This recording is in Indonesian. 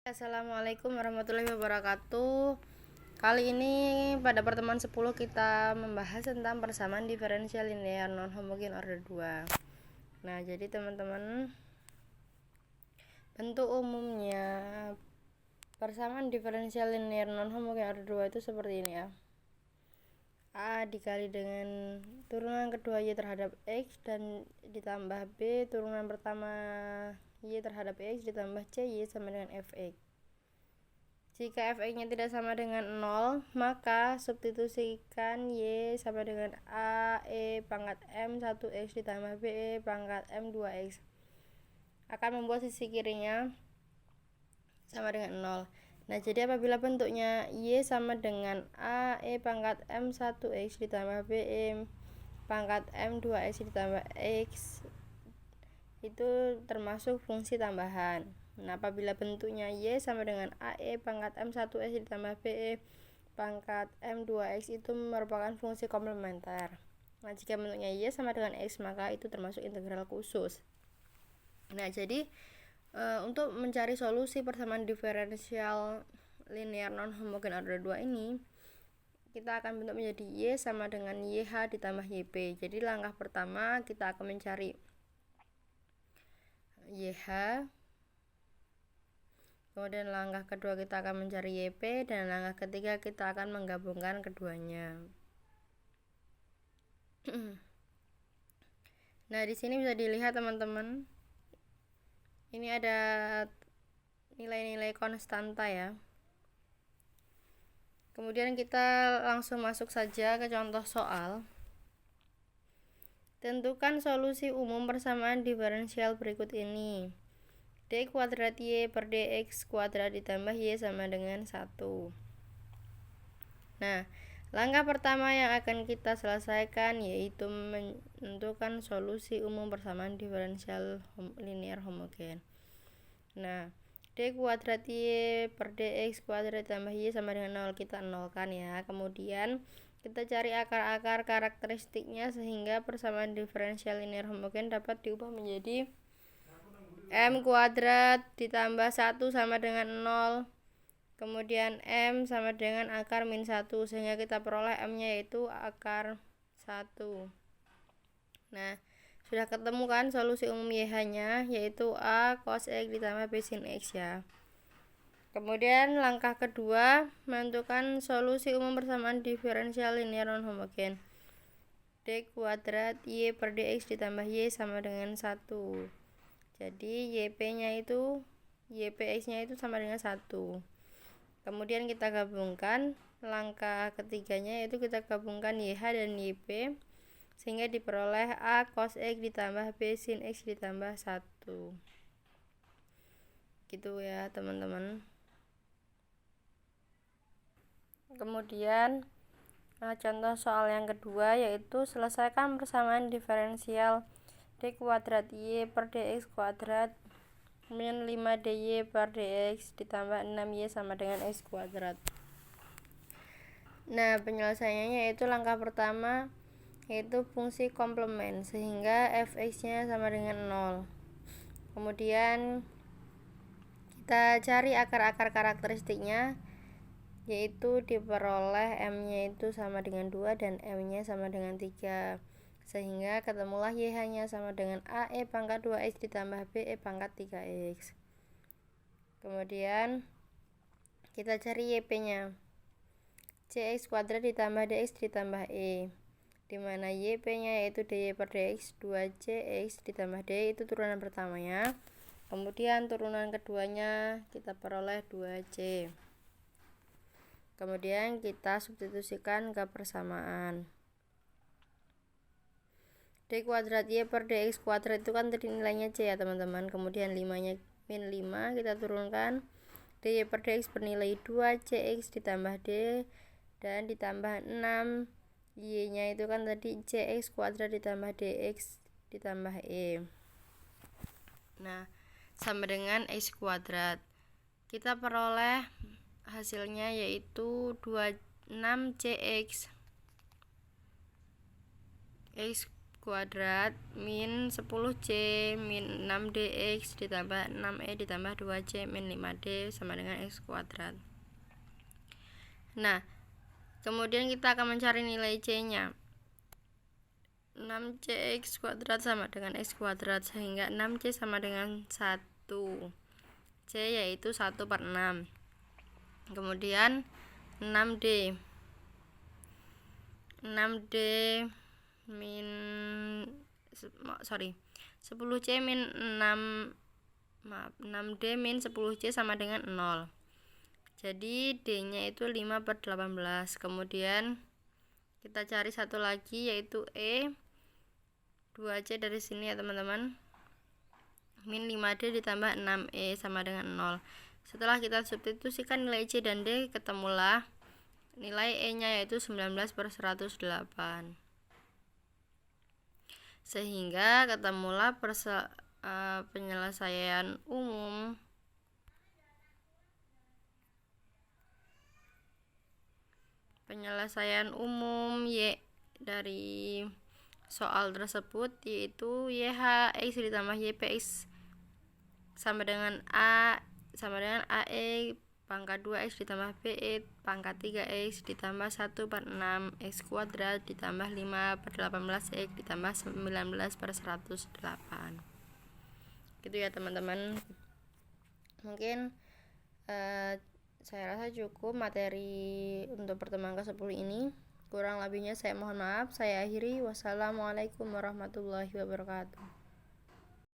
Assalamualaikum warahmatullahi wabarakatuh. Kali ini pada pertemuan 10 kita membahas tentang persamaan diferensial linear non homogen order 2. Nah, jadi teman-teman, bentuk umumnya persamaan diferensial linear non homogen order 2 itu seperti ini ya. A dikali dengan turunan kedua Y terhadap X dan ditambah B turunan pertama Y terhadap X ditambah C Y sama dengan Fx. Jika Fx-nya tidak sama dengan 0, maka substitusikan Y sama dengan A E pangkat M 1X ditambah B E pangkat M 2X akan membuat sisi kirinya sama dengan 0. Nah, jadi apabila bentuknya Y sama dengan A E pangkat M 1X ditambah B E pangkat M 2X ditambah X itu termasuk fungsi tambahan. Nah, apabila bentuknya Y sama dengan AE pangkat M 1X ditambah BE pangkat M 2X itu merupakan fungsi komplementer. Nah, jika bentuknya Y sama dengan X maka itu termasuk integral khusus. Nah, jadi untuk mencari solusi persamaan diferensial linear non homogen order 2 ini kita akan bentuk menjadi Y sama dengan YH ditambah YP. Jadi langkah pertama kita akan mencari YH, kemudian langkah kedua kita akan mencari YP, dan langkah ketiga kita akan menggabungkan keduanya. Nah, di sini bisa dilihat teman-teman, ini ada nilai-nilai konstanta ya. Kemudian kita langsung masuk saja ke contoh soal. Tentukan solusi umum persamaan diferensial berikut ini. D kuadrat Y per DX kuadrat ditambah Y sama dengan 1. Nah, langkah pertama yang akan kita selesaikan yaitu menentukan solusi umum persamaan diferensial linear homogen. Nah, D kuadrat Y per DX kuadrat ditambah Y sama dengan 0, kita nolkan ya. Kemudian kita cari akar-akar karakteristiknya sehingga persamaan diferensial linear homogen dapat diubah menjadi M kuadrat ditambah 1 sama dengan 0. Kemudian M sama dengan akar min 1 sehingga kita peroleh M-nya yaitu akar 1. Nah, sudah ketemu kan solusi umum YH-nya yaitu A cos X ditambah B sin X ya. Kemudian langkah kedua menentukan solusi umum persamaan diferensial linear non homogen. D kuadrat Y per DX ditambah Y sama dengan 1. Jadi YP-nya itu YPX-nya itu sama dengan 1. Kemudian kita gabungkan langkah ketiganya yaitu kita gabungkan YH dan YP sehingga diperoleh A cos X ditambah B sin X ditambah 1. Gitu ya teman-teman. Kemudian contoh soal yang kedua yaitu selesaikan persamaan diferensial D kuadrat Y per DX kuadrat min 5DY per DX ditambah 6Y sama dengan X kuadrat. Nah, penyelesaiannya yaitu langkah pertama yaitu fungsi komplement sehingga Fx-nya sama dengan 0. Kemudian kita cari akar-akar karakteristiknya yaitu diperoleh M-nya itu sama dengan 2 dan M-nya sama dengan 3 sehingga ketemulah YH-nya sama dengan AE pangkat 2X ditambah BE pangkat 3X. Kemudian kita cari YP-nya, CX kuadrat ditambah DX ditambah E, dimana YP-nya yaitu DY per DX 2CX ditambah D itu turunan pertamanya. Kemudian turunan keduanya kita peroleh 2C. Kemudian kita substitusikan ke persamaan. D kuadrat Y per DX kuadrat itu kan tadi nilainya C ya teman-teman. Kemudian 5-nya min 5 kita turunkan. DY per DX bernilai 2CX ditambah D dan ditambah 6. Y-nya itu kan tadi CX kuadrat ditambah DX ditambah E. Nah, sama dengan X kuadrat. Kita peroleh hasilnya yaitu 26CX X kuadrat min 10c min 6dx ditambah 6e ditambah 2c min 5d sama dengan x kuadrat. Nah, kemudian kita akan mencari nilai c-nya. 6cx kuadrat sama dengan x kuadrat, sehingga 6c sama dengan 1. C yaitu 1/6. Kemudian 6d min 10c min 6d min 10c sama dengan 0. Jadi D nya itu 5/18. Kemudian kita cari satu lagi yaitu E, 2c dari sini ya teman-teman, min 5d ditambah 6e sama dengan 0. Setelah kita substitusikan nilai C dan D, ketemulah nilai E nya yaitu 19/108. Sehingga ketemulah penyelesaian umum Y dari soal tersebut, yaitu YH X ditambah YPX sama dengan AE pangkat 2X ditambah BE pangkat 3X ditambah 1/6 X kuadrat ditambah 5/18X ditambah 19/108. Gitu ya teman-teman. Mungkin saya rasa cukup materi untuk pertemuan ke-10 ini. Kurang lebihnya saya mohon maaf. Saya akhiri. Wassalamualaikum warahmatullahi wabarakatuh.